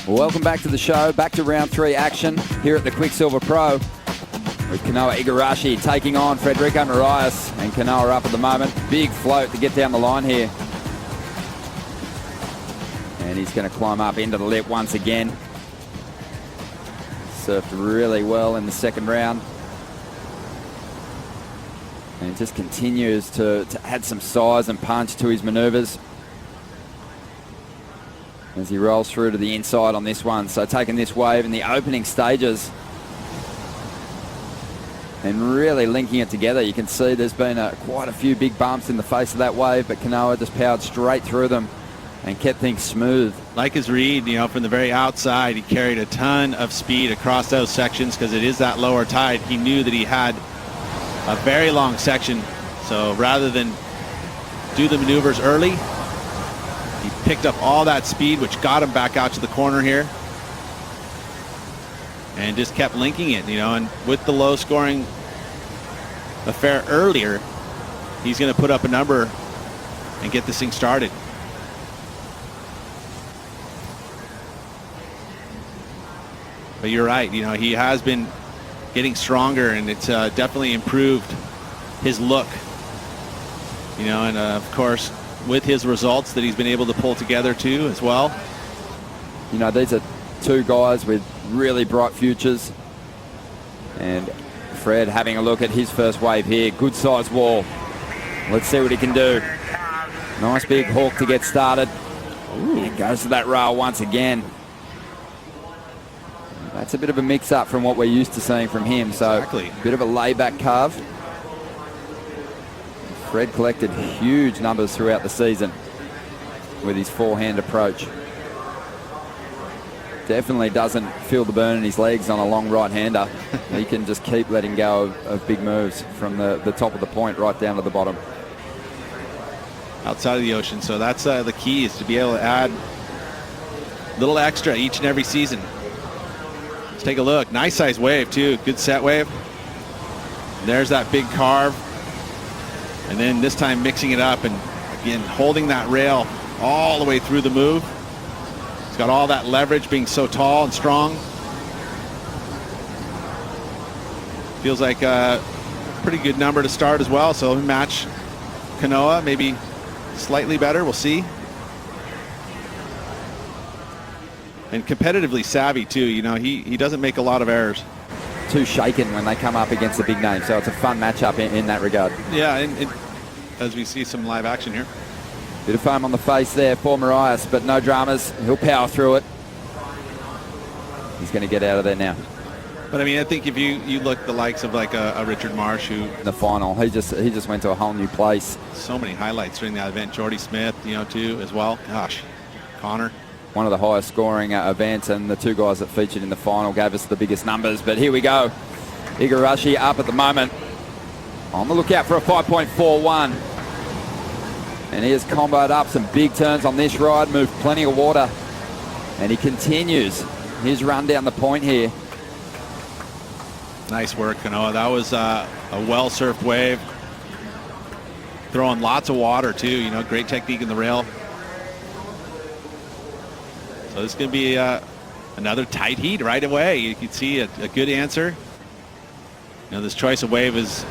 Welcome back to the show, back to round 3 action here at the Quiksilver Pro with Kanoa Igarashi taking on Frederico Morais, and Kanoa up at the moment. Big float to get down the line here. And he's going to climb up into the lip once again. Surfed really well in the second round. And he just continues to add some size and punch to his maneuvers as he rolls through to the inside on this one. So taking this wave in the opening stages and really linking it together. You can see there's been quite a few big bumps in the face of that wave, but Kanoa just powered straight through them and kept things smooth. Like his read, from the very outside, he carried a ton of speed across those sections because it is that lower tide. He knew that he had a very long section, so rather than do the maneuvers early, he picked up all that speed, which got him back out to the corner here, and just kept linking it, and with the low scoring affair earlier, he's going to put up a number and get this thing started. But you're right, he has been getting stronger, and it's definitely improved his look, and of course with his results that he's been able to pull together too as well. These are two guys with really bright futures, and Fred having a look at his first wave here. Good size wall. Let's see what he can do. Nice big hook to get started. He goes to that rail once again. That's a bit of a mix-up from what we're used to seeing from him. So exactly. A bit of a layback carve. Fred collected huge numbers throughout the season with his forehand approach. Definitely doesn't feel the burn in his legs on a long right-hander. He can just keep letting go of big moves from the top of the point right down to the bottom. Outside of the ocean. So that's the key, is to be able to add a little extra each and every season. Let's take a look. Nice size wave too. Good set wave. And there's that big carve. And then this time mixing it up and again holding that rail all the way through the move. He's got all that leverage being so tall and strong. Feels like a pretty good number to start as well. So we match Kanoa, maybe slightly better. We'll see. And competitively savvy too. He doesn't make a lot of errors. Too shaken when they come up against the big name, so it's a fun matchup in that regard. Yeah, and as we see some live action here. Bit of foam on the face there for Morais, but no dramas. He'll power through it. He's going to get out of there now. But I think if you look at the likes of like a Richard Marsh, who in the final, he just went to a whole new place. So many highlights during that event. Jordy Smith, too, as well. Gosh, Connor. One of the highest scoring events, and the two guys that featured in the final gave us the biggest numbers. But here we go. Igarashi up at the moment. On the lookout for a 5.41. And he has comboed up some big turns on this ride, moved plenty of water. And he continues his run down the point here. Nice work, Kanoa. That was a well-surfed wave. Throwing lots of water, too. Great technique in the rail. So this is going to be another tight heat right away. You can see a good answer. This choice of wave is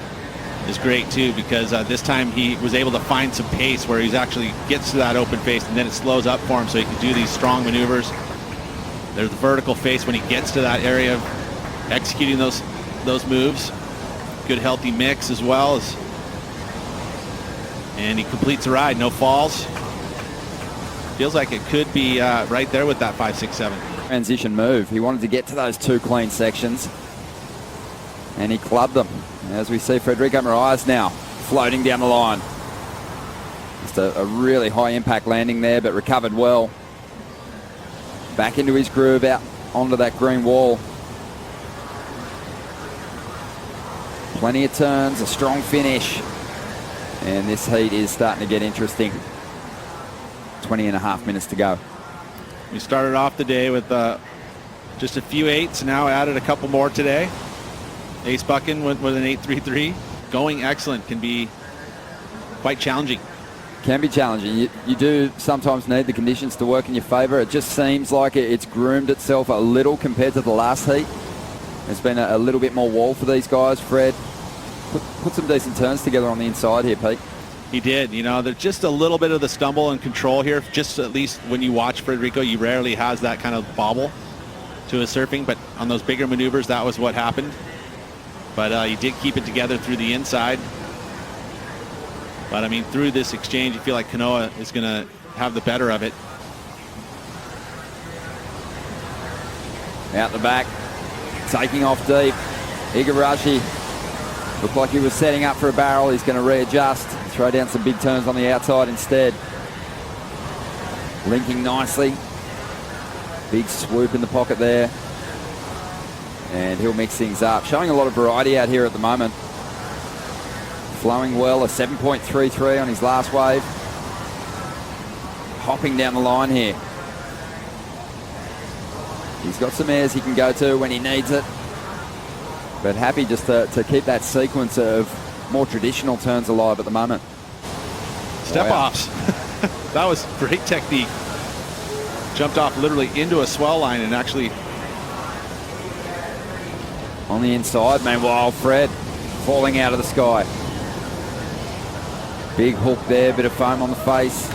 great too, because this time he was able to find some pace where he actually gets to that open face, and then it slows up for him so he can do these strong maneuvers. There's the vertical face when he gets to that area of executing those moves. Good healthy mix as well. And he completes the ride, no falls. Feels like it could be right there with that 5.67. Transition move. He wanted to get to those two clean sections, and he clubbed them. As we see Frederico Morais now floating down the line. Just a really high impact landing there, but recovered well. Back into his groove, out onto that green wall. Plenty of turns, a strong finish. And this heat is starting to get interesting. 20.5 minutes to go. We started off the day with just a few eights, now added a couple more today. Ace Buckin with an 8.33. Going excellent can be quite challenging. Can be challenging. You do sometimes need the conditions to work in your favour. It just seems like it's groomed itself a little compared to the last heat. There's been a little bit more wall for these guys. Fred put some decent turns together on the inside here, Pete. He did. You know, there's just a little bit of the stumble and control here. Just at least when you watch Frederico, you rarely has that kind of bobble to his surfing. But on those bigger maneuvers, that was what happened. But he did keep it together through the inside. But, I mean, through this exchange, you feel like Kanoa is going to have the better of it. Out the back, taking off deep. Igarashi looked like he was setting up for a barrel. He's going to readjust, throw down some big turns on the outside instead. Linking nicely. Big swoop in the pocket there. And he'll mix things up. Showing a lot of variety out here at the moment. Flowing well, a 7.33 on his last wave. Hopping down the line here. He's got some airs he can go to when he needs it. But happy just to keep that sequence of more traditional turns alive at the moment. Step offs. That was great technique. Jumped off literally into a swell line and actually... On the inside, meanwhile, Fred falling out of the sky. Big hook there, bit of foam on the face.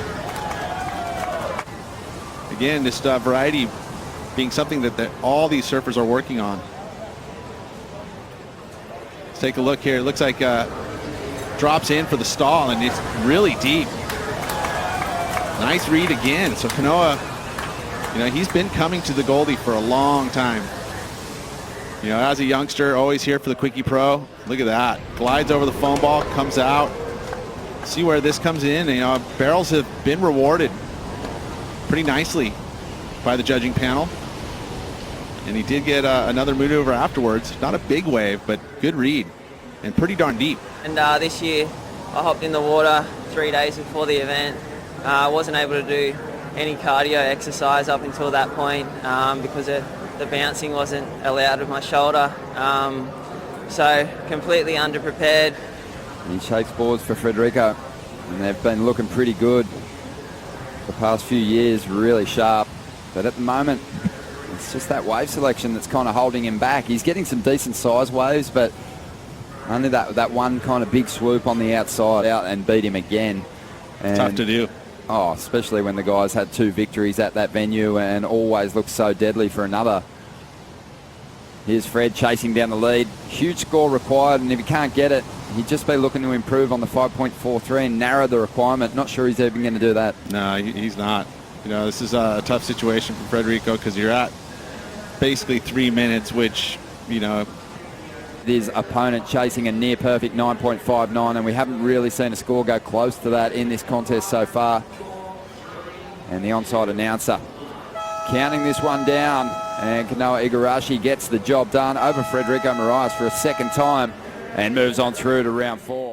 Again, this variety being something that all these surfers are working on. Let's take a look here. It looks like drops in for the stall, and it's really deep. Nice read again. So Kanoa, you know, he's been coming to the Goldie for a long time. You know, as a youngster, always here for the Quickie Pro. Look at that. Glides over the foam ball, comes out. See where this comes in. You know, barrels have been rewarded pretty nicely by the judging panel. And he did get another maneuver afterwards. Not a big wave, but good read and pretty darn deep. And this year, I hopped in the water 3 days before the event. I wasn't able to do any cardio exercise up until that point because the bouncing wasn't allowed with my shoulder. So completely underprepared. He shapes boards for Frederico, and they've been looking pretty good the past few years, really sharp. But at the moment, it's just that wave selection that's kind of holding him back. He's getting some decent size waves, but only that one kind of big swoop on the outside out and beat him again. And, tough to do. Oh, especially when the guys had 2 victories at that venue and always look so deadly for another. Here's Fred chasing down the lead. Huge score required, and if he can't get it, he'd just be looking to improve on the 5.43 and narrow the requirement. Not sure he's even going to do that. No, he's not. You know, this is a tough situation for Frederico because you're at basically 3 minutes, which, you know... His opponent chasing a near perfect 9.59, and we haven't really seen a score go close to that in this contest so far. And the onside announcer counting this one down, and Kanoa Igarashi gets the job done over Frederico Morais for a second time and moves on through to round 4.